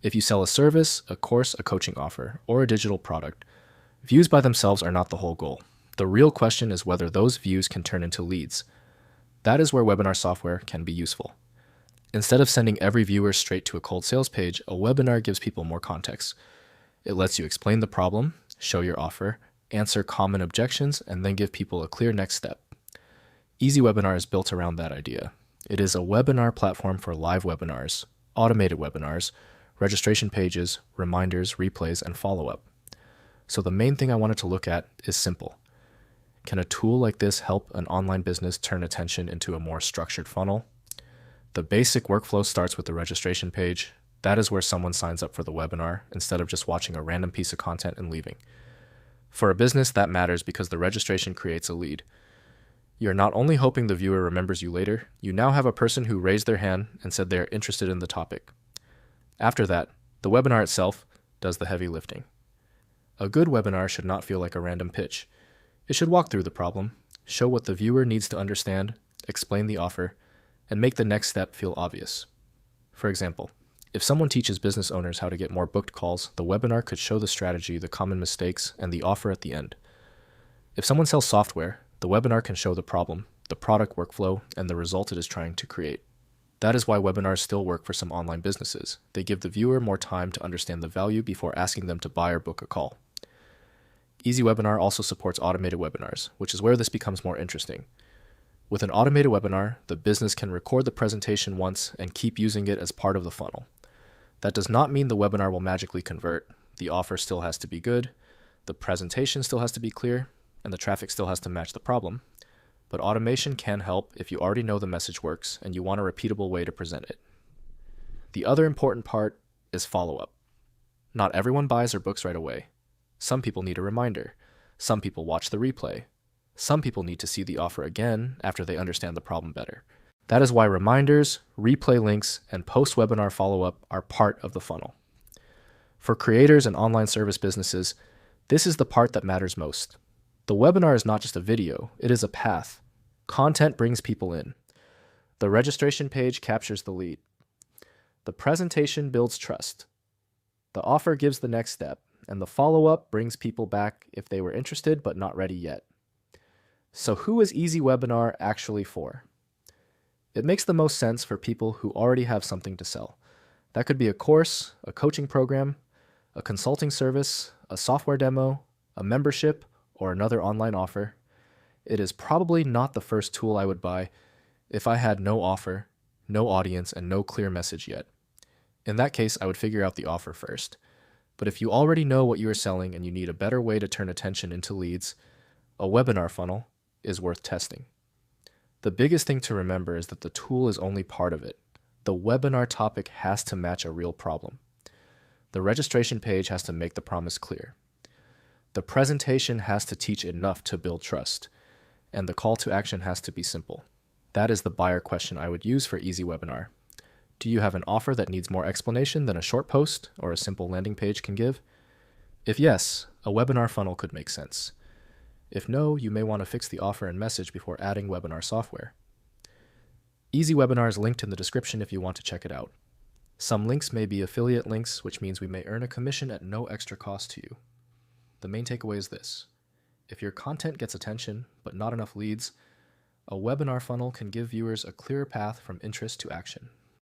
If you sell a service, a course, a coaching offer, or a digital product, views by themselves are not the whole goal. The real question is whether those views can turn into leads. That is where webinar software can be useful. Instead of sending every viewer straight to a cold sales page, a webinar gives people more context. It lets you explain the problem, show your offer, answer common objections, and then give people a clear next step. EasyWebinar is built around that idea. It is a webinar platform for live webinars, automated webinars, registration pages, reminders, replays, and follow-up. So the main thing I wanted to look at is simple. Can a tool like this help an online business turn attention into a more structured funnel? The basic workflow starts with the registration page. That is where someone signs up for the webinar instead of just watching a random piece of content and leaving. For a business, that matters because the registration creates a lead. You're not only hoping the viewer remembers you later, you now have a person who raised their hand and said they are interested in the topic. After that, the webinar itself does the heavy lifting. A good webinar should not feel like a random pitch. It should walk through the problem, show what the viewer needs to understand, explain the offer, and make the next step feel obvious. For example, if someone teaches business owners how to get more booked calls, the webinar could show the strategy, the common mistakes, and the offer at the end. If someone sells software, the webinar can show the problem, the product workflow, and the result it is trying to create. That is why webinars still work for some online businesses. They give the viewer more time to understand the value before asking them to buy or book a call. EasyWebinar also supports automated webinars, which is where this becomes more interesting. With an automated webinar, the business can record the presentation once and keep using it as part of the funnel. That does not mean the webinar will magically convert. The offer still has to be good, the presentation still has to be clear, and the traffic still has to match the problem. But automation can help if you already know the message works and you want a repeatable way to present it. The other important part is follow-up. Not everyone buys or books right away. Some people need a reminder. Some people watch the replay. Some people need to see the offer again after they understand the problem better. That is why reminders, replay links, and post-webinar follow-up are part of the funnel. For creators and online service businesses, this is the part that matters most. The webinar is not just a video, it is a path. Content brings people in. The registration page captures the lead. The presentation builds trust. The offer gives the next step, and the follow-up brings people back if they were interested but not ready yet. So who is EasyWebinar actually for? It makes the most sense for people who already have something to sell. That could be a course, a coaching program, a consulting service, a software demo, a membership, or another online offer. It is probably not the first tool I would buy if I had no offer, no audience, and no clear message yet. In that case, I would figure out the offer first. But if you already know what you are selling and you need a better way to turn attention into leads, a webinar funnel is worth testing. The biggest thing to remember is that the tool is only part of it. The webinar topic has to match a real problem. The registration page has to make the promise clear. The presentation has to teach enough to build trust, and the call to action has to be simple. That is the buyer question I would use for EasyWebinar. Do you have an offer that needs more explanation than a short post or a simple landing page can give? If yes, a webinar funnel could make sense. If no, you may want to fix the offer and message before adding webinar software. EasyWebinar is linked in the description if you want to check it out. Some links may be affiliate links, which means we may earn a commission at no extra cost to you. The main takeaway is this. If your content gets attention, but not enough leads, a webinar funnel can give viewers a clearer path from interest to action.